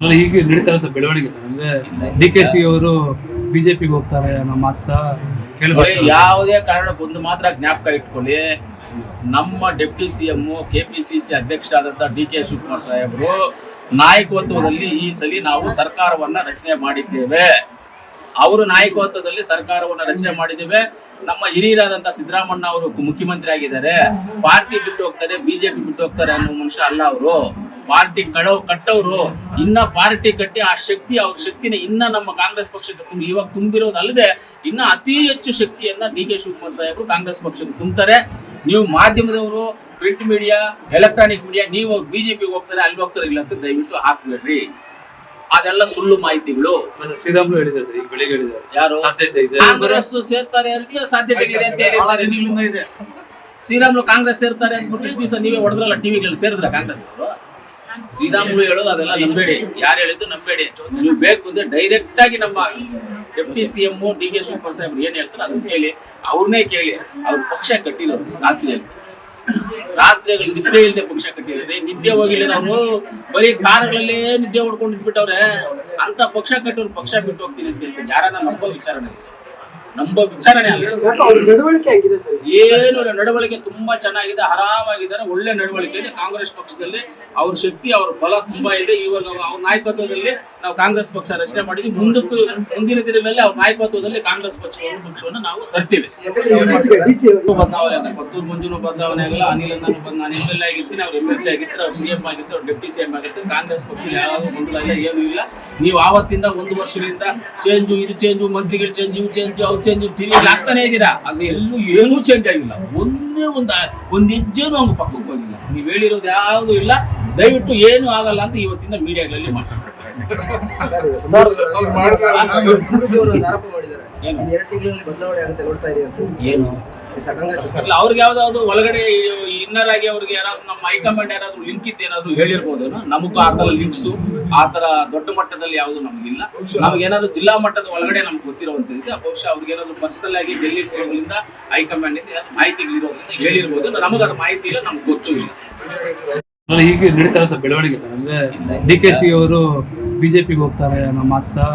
ಅಲ್ಲ ಈಗ ನಡೀತಾ ಇರೋ ಬೆಳವಣಿಗೆ ಸರ್ ಅಂದ್ರೆ DKಶಿ ಅವರು ಬಿಜೆಪಿಗೆ ಹೋಗ್ತಾರೆ ಅನ್ನೋ ಮಾತು ಸಹ ಯಾವುದೇ ಕಾರಣಕ್ಕೆ ಒಂದು ಮಾತ್ರ ಜ್ಞಾಪಕ ಇಟ್ಕೊಳ್ಳಿ, ನಮ್ಮ deputy CM KPCC ಅಧ್ಯಕ್ಷರಾದಂತಹ DK Shivakumar ಸಾಹೇಬರು ನಾಯಕತ್ವದಲ್ಲಿ ಈ ಸಲ ನಾವು ಸರ್ಕಾರವನ್ನ ರಚನೆ ಮಾಡಿದ್ದೇವೆ. ಅವರು ನಾಯಕತ್ವದಲ್ಲಿ ಸರ್ಕಾರವನ್ನ ರಚನೆ ಮಾಡಿದ್ದೇವೆ. ನಮ್ಮ ಹಿರಿಯರಾದಂತಹ ಸಿದ್ದರಾಮಣ್ಣ ಅವರು ಮುಖ್ಯಮಂತ್ರಿ ಆಗಿದ್ದಾರೆ. ಪಾರ್ಟಿ ಬಿಟ್ಟು ಹೋಗ್ತಾರೆ, ಬಿಜೆಪಿ ಬಿಟ್ಟು ಹೋಗ್ತಾರೆ ಅನ್ನೋ ಮನುಷ್ಯ ಅಲ್ಲ ಅವರು. ಪಾರ್ಟಿ ಕಟ್ಟವರು ಇನ್ನ ಪಾರ್ಟಿ ಕಟ್ಟಿ ಆ ಶಕ್ತಿ, ಅವ್ರ ಶಕ್ತಿನ ಇನ್ನ ನಮ್ಮ ಕಾಂಗ್ರೆಸ್ ಪಕ್ಷಕ್ಕೆ ಇವಾಗ ತುಂಬಿರೋದಲ್ಲದೆ ಇನ್ನ ಅತಿ ಹೆಚ್ಚು ಶಕ್ತಿಯನ್ನ DK ಶಿವಕುಮಾರ್ ಸಾಹೇಬರು ಕಾಂಗ್ರೆಸ್ ಪಕ್ಷಕ್ಕೆ ತುಂಬ್ತಾರೆ. ನೀವು ಮಾಧ್ಯಮದವರು, ಪ್ರಿಂಟ್ ಮೀಡಿಯಾ, ಎಲೆಕ್ಟ್ರಾನಿಕ್ ಮೀಡಿಯಾ, ನೀವು ಬಿಜೆಪಿಗೆ ಹೋಗ್ತಾರೆ ಅಲ್ಲಿ ಹೋಗ್ತಾರೆ ಇಲ್ಲ ಅಂತ ದಯವಿಟ್ಟು ಹಾಕ್ಬೇಡ್ರಿ. ಅದೆಲ್ಲ ಸುಳ್ಳು ಮಾಹಿತಿಗಳು. ಶ್ರೀರಾಮುಲು ಹೇಳಿದ್ದಾರೆ, ಈಗ ಬೆಳಿಗ್ಗೆ ಹೇಳಿದ್ದಾರೆ ಯಾರು ಸಾಧ್ಯತೆ ಇದೆ ಕಾಂಗ್ರೆಸ್ ಸೇರ್ತಾರೆ ಅಂತ ಸಾಧ್ಯತೆಗಳಿದೆ ಅಂತ ಹೇಳಿದ್ದಾರೆ. ಶ್ರೀರಾಮುಲು ಕಾಂಗ್ರೆಸ್ ಸೇರ್ತಾರೆ ಅಂತ ಇಷ್ಟು ದಿವಸ ನೀವೇ ಹೊಡೆದ್ರಲ್ಲ ಟಿವಿಗಳಲ್ಲಿ, ಸೇರಿದ್ರ ಕಾಂಗ್ರೆಸ್ ಅವರು? ಶ್ರೀರಾಮುಲು ಹೇಳೋದು ಅದೆಲ್ಲ ನಂಬೇಡಿ, ಯಾರು ಹೇಳಿದ್ದು ನಂಬೇಡಿ. ನೀವು ಬೇಕು ಅಂದ್ರೆ ಡೈರೆಕ್ಟ್ ಆಗಿ ನಮ್ಮ ಡೆಪ್ಟಿ CM DK ಶಿವಕುಮಾರ್ ಸಾಹೇಬ್ರು ಏನ್ ಹೇಳ್ತಾರೆ ಅದನ್ನ ಕೇಳಿ, ಅವ್ರನ್ನೇ ಕೇಳಿ. ಅವ್ರ ಪಕ್ಷ ಕಟ್ಟಿರೋರು ರಾತ್ರಿ ನಿದ್ದೆ ಇಲ್ಲದೆ ಪಕ್ಷ ಕಟ್ಟಿದ್ರೆ, ನಿದ್ದೆ ಹೋಗಿಲ್ಲ ನಾವು ಬರೀ ಕಾರುಗಳಲ್ಲೇ ನಿದ್ದೆ ಹೊಡ್ಕೊಂಡು ಇಟ್ಬಿಟ್ಟವ್ರೆ. ಅಂತ ಪಕ್ಷ ಕಟ್ಟೋರು ಪಕ್ಷ ಬಿಟ್ಟು ಹೋಗ್ತೀನಿ ಅಂತ ಹೇಳ್ತೀನಿ. ಯಾರನ್ನ ನಂಬೋ ವಿಚಾರಣೆ ಅಲ್ಲ. ಏನು ನಡವಳಿಕೆ ತುಂಬಾ ಚೆನ್ನಾಗಿದೆ, ಆರಾಮಾಗಿದ್ದಾರೆ, ಒಳ್ಳೆ ನಡವಳಿಕೆ ಇದೆ ಕಾಂಗ್ರೆಸ್ ಪಕ್ಷದಲ್ಲಿ. ಅವ್ರ ಶಕ್ತಿ, ಅವ್ರ ಬಲ ತುಂಬಾ ಇದೆ. ಇವಾಗ ಅವ್ರ ನಾಯಕತ್ವದಲ್ಲಿ ನಾವು ಕಾಂಗ್ರೆಸ್ ಪಕ್ಷ ರಚನೆ ಮಾಡಿದ್ವಿ. ಮುಂದಿನ ದಿನಗಳಲ್ಲಿ ಅವ್ರ ನಾಯಕತ್ವದಲ್ಲಿ ಕಾಂಗ್ರೆಸ್ ಪಕ್ಷವನ್ನು ನಾವು ತರ್ತೀವಿ. ಬದಲಾವಣೆ ಅಲ್ಲ, ಪತ್ತೂರು ಮಂಜುನು ಬದಲಾವಣೆ ಆಗಲ್ಲ, ಅನಿಲ್ MLA ಆಗಿರ್ತೀನಿ, ಅವ್ರು MLC ಆಗಿರ್ತಾರೆ, ಅವ್ರು CM ಆಗಿರ್ತಾರೆ, ಅವ್ರು ಡೆಪ್ಟಿ CM ಆಗಿರ್ತಾರೆ. ಕಾಂಗ್ರೆಸ್ ಪಕ್ಷ ಯಾವ್ದು ಗೊಂದಲ ಇಲ್ಲ, ಏನೂ ಇಲ್ಲ. ನೀವು ಆವತ್ತಿಂದ ಒಂದು ವರ್ಷಗಳಿಂದ ಚೇಂಜು, ಇದು ಚೇಂಜು, ಮಂತ್ರಿಗಳು ಚೇಂಜ್, ಇವು ಚೇಂಜ್, ಅವ್ರು ಚೇಂಜ್, ಟಿವಿಯಲ್ಲಿ ಆಗ್ತಾನೆ ಇದ್ದೀರಾ. ಅದು ಎಲ್ಲೂ ಏನೂ ಚೇಂಜ್ ಆಗಿಲ್ಲ. ಒಂದೇ ಒಂದು ಹೆಜ್ಜೆನೂ ಅವ್ನು ಪಕ್ಕಕ್ಕೆ ಹೋಗಿಲ್ಲ. ನೀವು ಹೇಳಿರೋದು ಯಾವುದು ಇಲ್ಲ. ದಯವಿಟ್ಟು ಏನು ಆಗಲ್ಲ ಅಂತ ಇವತ್ತಿಂದ ಮೀಡಿಯಾಗಳಲ್ಲಿ ಏನು ಅವ್ರಿಗೆ ಯಾವ್ದಾದ್ರು ಒಳಗಡೆ ಇನ್ನರ್ ಆಗಿ ಅವ್ರಿಗೆ ಯಾರಾದ್ರೂ ನಮ್ಮ ಹೈಕಮಾಂಡ್ ಯಾರಾದ್ರೂ ಲಿಂಕ್ ಇದ್ದೇನಾದ್ರು ಹೇಳಿರ್ಬೋದು. ನಮಗೂ ಆ ತರ ಲಿಂಕ್ಸು ಆ ತರ ದೊಡ್ಡ ಮಟ್ಟದಲ್ಲಿ ಯಾವುದು ನಮಗಿಲ್ಲ. ನಮಗೇನಾದ್ರು ಜಿಲ್ಲಾ ಮಟ್ಟದ ಒಳಗಡೆ ನಮ್ಗೆ ಗೊತ್ತಿರುವಂತದ್ದು ಬಹುಶಃ ಅವ್ರಿಗೆ ಏನಾದ್ರು ಪರ್ಸನಲ್ ಆಗಿ ಡೆಲ್ಲಿ ಗಳಿಂದ ಹೈಕಮಾಂಡ್ ಇಂದ ಮಾಹಿತಿಗಳಿರೋದ್ರಿಂದ ಹೇಳಿರ್ಬೋದು. ನಮಗದು ಮಾಹಿತಿ ಇಲ್ಲ, ನಮ್ಗೆ ಗೊತ್ತೂ ಇಲ್ಲ. ಈಗ ನಡೀತಾ ಇರೋ ಬೆಳವಣಿಗೆ ಸರ್ ಅಂದ್ರೆ DKಶಿ ಅವರು ಬಿಜೆಪಿಗೆ ಹೋಗ್ತಾರೆ ಅನ್ನೋ ಮಾತು ಸಹ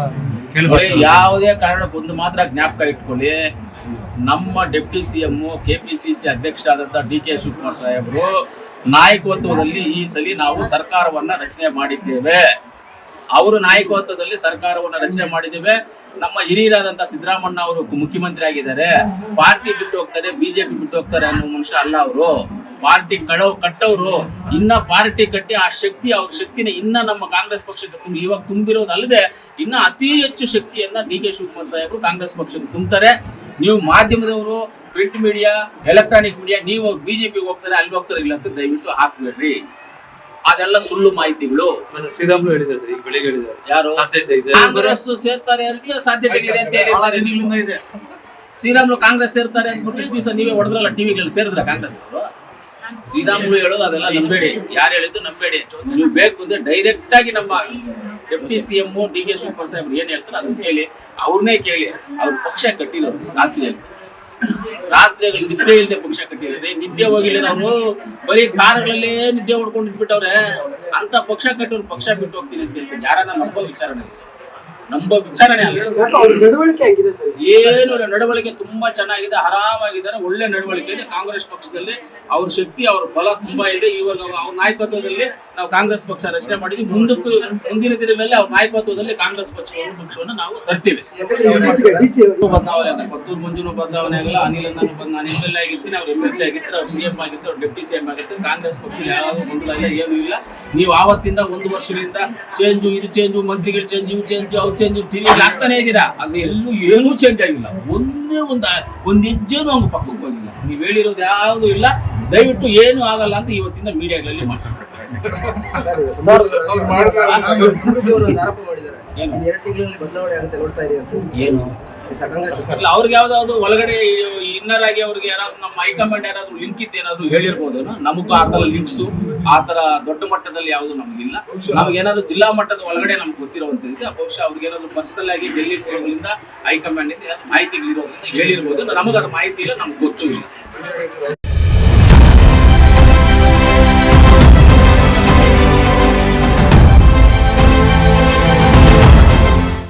ಯಾವುದೇ ಕಾರಣಕ್ಕೆ ಒಂದು ಮಾತ್ರ ಜ್ಞಾಪಕ ಇಟ್ಕೊಳ್ಳಿ, ನಮ್ಮ deputy CM KPCC ಅಧ್ಯಕ್ಷರಾದಂತಹ DK Shivakumar ಸಾಹೇಬರು ನಾಯಕತ್ವದಲ್ಲಿ ಈ ಸಲ ನಾವು ಸರ್ಕಾರವನ್ನ ರಚನೆ ಮಾಡಿದ್ದೇವೆ. ಅವರು ನಾಯಕತ್ವದಲ್ಲಿ ಸರ್ಕಾರವನ್ನ ರಚನೆ ಮಾಡಿದ್ದೇವೆ. ನಮ್ಮ ಹಿರಿಯರಾದಂತಹ ಸಿದ್ದರಾಮಣ್ಣ ಅವರು ಮುಖ್ಯಮಂತ್ರಿ ಆಗಿದ್ದಾರೆ. ಪಾರ್ಟಿ ಬಿಟ್ಟು ಹೋಗ್ತಾರೆ, ಬಿಜೆಪಿ ಬಿಟ್ಟು ಹೋಗ್ತಾರೆ ಅನ್ನೋ ಮನುಷ್ಯ ಅಲ್ಲ ಅವರು. ಪಾರ್ಟಿ ಕಟ್ಟವರು ಇನ್ನ ಪಾರ್ಟಿ ಕಟ್ಟಿ ಆ ಶಕ್ತಿ, ಅವ್ರ ಶಕ್ತಿನ ಇನ್ನ ನಮ್ಮ ಕಾಂಗ್ರೆಸ್ ಪಕ್ಷಕ್ಕೆ ಇವಾಗ ತುಂಬಿರೋದಲ್ಲದೆ ಇನ್ನ ಅತಿ ಹೆಚ್ಚು ಶಕ್ತಿಯನ್ನ DK ಶಿವಕುಮಾರ್ ಸಾಹೇಬರು ಕಾಂಗ್ರೆಸ್ ಪಕ್ಷಕ್ಕೆ ತುಂಬ್ತಾರೆ. ನೀವು ಮಾಧ್ಯಮದವರು, ಪ್ರಿಂಟ್ ಮೀಡಿಯಾ, ಎಲೆಕ್ಟ್ರಾನಿಕ್ ಮೀಡಿಯಾ, ನೀವು ಬಿಜೆಪಿಗೆ ಹೋಗ್ತಾರೆ ಅಲ್ಲಿ ಹೋಗ್ತಾರೆ ಇಲ್ಲ ಅಂತ ದಯವಿಟ್ಟು ಹಾಕ್ಬೇಡ್ರಿ. ಅದೆಲ್ಲ ಸುಳ್ಳು ಮಾಹಿತಿಗಳು. ಶ್ರೀರಾಮುಲು ಹೇಳಿದ್ದಾರೆ, ಈಗ ಬೆಳಿಗ್ಗೆ ಹೇಳಿದ್ದಾರೆ ಯಾರು ಸಾಧ್ಯತೆ ಇದೆ ಕಾಂಗ್ರೆಸ್ ಸೇರ್ತಾರೆ ಅಂತ ಸಾಧ್ಯತೆಗಳಿದೆ ಅಂತ ಹೇಳಿದ್ದಾರೆ. ಶ್ರೀರಾಮುಲು ಕಾಂಗ್ರೆಸ್ ಸೇರ್ತಾರೆ ಅಂತ ಇಷ್ಟು ದಿವಸ ನೀವೇ ಹೊಡೆದ್ರಲ್ಲ ಟಿವಿಗಳಲ್ಲಿ, ಸೇರಿದ್ರ ಕಾಂಗ್ರೆಸ್ ಅವರು? ಶ್ರೀರಾಮುಲು ಹೇಳೋದು ಅದೆಲ್ಲ ನಂಬೇಡಿ, ಯಾರು ಹೇಳಿದ್ದು ನಂಬೇಡಿ. ನೀವು ಬೇಕು ಅಂದ್ರೆ ಡೈರೆಕ್ಟ್ ಆಗಿ ನಮ್ಮ ಡೆಪ್ಟಿ CM DK ಶಿವಕುಮಾರ್ ಸಾಹೇಬ್ರು ಏನ್ ಹೇಳ್ತಾರೆ ಅದನ್ನ ಕೇಳಿ, ಅವ್ರನ್ನೇ ಕೇಳಿ. ಅವ್ರ ಪಕ್ಷ ಕಟ್ಟಿರೋರು ರಾತ್ರಿ ನಿದ್ದೆ ಇಲ್ಲದೆ ಪಕ್ಷ ಕಟ್ಟಿದ್ರೆ, ನಿದ್ದೆ ಹೋಗಿಲ್ಲ ನಾವು ಬರೀ ಕಾರುಗಳಲ್ಲೇ ನಿದ್ದೆ ಹೊಡ್ಕೊಂಡು ಇಟ್ಬಿಟ್ಟವ್ರೆ. ಅಂತ ಪಕ್ಷ ಕಟ್ಟೋರು ಪಕ್ಷ ಬಿಟ್ಟು ಹೋಗ್ತೀನಿ ಅಂತ ಹೇಳ್ತೀನಿ. ಯಾರನ್ನ ನಂಬೋ ವಿಚಾರಣೆ ಅಲ್ಲ. ಏನು ನಡವಳಿಕೆ ತುಂಬಾ ಚೆನ್ನಾಗಿದೆ, ಆರಾಮಾಗಿದ್ದಾರೆ, ಒಳ್ಳೆ ನಡವಳಿಕೆ ಇದೆ ಕಾಂಗ್ರೆಸ್ ಪಕ್ಷದಲ್ಲಿ. ಅವ್ರ ಶಕ್ತಿ, ಅವ್ರ ಬಲ ತುಂಬಾ ಇದೆ. ಇವಾಗ ಅವ್ರ ನಾಯಕತ್ವದಲ್ಲಿ ನಾವು ಕಾಂಗ್ರೆಸ್ ಪಕ್ಷ ರಚನೆ ಮಾಡಿದ್ವಿ. ಮುಂದಿನ ದಿನಗಳಲ್ಲಿ ಅವ್ರ ನಾಯಕತ್ವದಲ್ಲಿ ಕಾಂಗ್ರೆಸ್ ಪಕ್ಷವನ್ನು ನಾವು ತರ್ತೀವಿ. ಬದಲಾವಣೆ ಅಲ್ಲ, ಪತ್ತೂರು ಮಂಜುನು ಬದಲಾವಣೆ ಆಗಲ್ಲ, ಅನಿಲ್ MLA ಆಗಿರ್ತೀನಿ, ಅವ್ರು MLC ಆಗಿರ್ತಾರೆ, ಅವ್ರು CM ಆಗಿರ್ತಾರೆ, ಅವ್ರು ಡೆಪ್ಟಿ CM ಆಗಿರ್ತಾರೆ. ಕಾಂಗ್ರೆಸ್ ಪಕ್ಷ ಯಾವ್ದು ಗೊಂದಲ ಇಲ್ಲ, ಏನೂ ಇಲ್ಲ. ನೀವು ಆವತ್ತಿಂದ ಒಂದು ವರ್ಷಗಳಿಂದ ಚೇಂಜು, ಇದು ಚೇಂಜು, ಮಂತ್ರಿಗಳು ಚೇಂಜ್, ಇವು ಚೇಂಜ್, ಅವ್ರು ಚೇಂಜ್, ಟಿವಿಯಲ್ಲಿ ಆಗ್ತಾನೆ ಇದ್ದೀರಾ. ಅದು ಎಲ್ಲೂ ಏನೂ ಚೇಂಜ್ ಆಗಿಲ್ಲ. ಒಂದೇ ಒಂದು ಹೆಜ್ಜೆನೂ ಅವ್ನು ಪಕ್ಕಕ್ಕೆ ಹೋಗಿಲ್ಲ. ನೀವು ಹೇಳಿರೋದು ಯಾವುದು ಇಲ್ಲ. ದಯವಿಟ್ಟು ಏನು ಆಗಲ್ಲ ಅಂತ ಇವತ್ತಿಂದ ಮೀಡಿಯಾಗಳಲ್ಲಿ ಏನು ಅವ್ರಿಗೆ ಯಾವ್ದಾದ್ರು ಒಳಗಡೆ ಇನ್ನರ್ ಆಗಿ ಅವ್ರಿಗೆ ಯಾರಾದ್ರೂ ನಮ್ಮ ಹೈಕಮಾಂಡ್ ಯಾರಾದ್ರೂ ಲಿಂಕ್ ಇದ್ದೇನಾದ್ರು ಹೇಳಿರ್ಬೋದು. ನಮಗೂ ಆ ತರ ಲಿಂಕ್ಸು ಆ ತರ ದೊಡ್ಡ ಮಟ್ಟದಲ್ಲಿ ಯಾವುದು ನಮಗಿಲ್ಲ. ನಮಗೇನಾದ್ರು ಜಿಲ್ಲಾ ಮಟ್ಟದ ಒಳಗಡೆ ನಮ್ಗೆ ಗೊತ್ತಿರುವಂತದ್ದು ಬಹುಶಃ ಅವ್ರಿಗೆ ಏನಾದ್ರು ಪರ್ಸನಲ್ ಆಗಿ ಡೆಲ್ಲಿ ಗಳಿಂದ ಹೈಕಮಾಂಡ್ ಇಂದ ಮಾಹಿತಿಗಳಿರೋದ್ರಿಂದ ಹೇಳಿರ್ಬೋದು. ನಮಗದು ಮಾಹಿತಿ ಇಲ್ಲ, ನಮ್ಗೆ ಗೊತ್ತೂ ಇಲ್ಲ.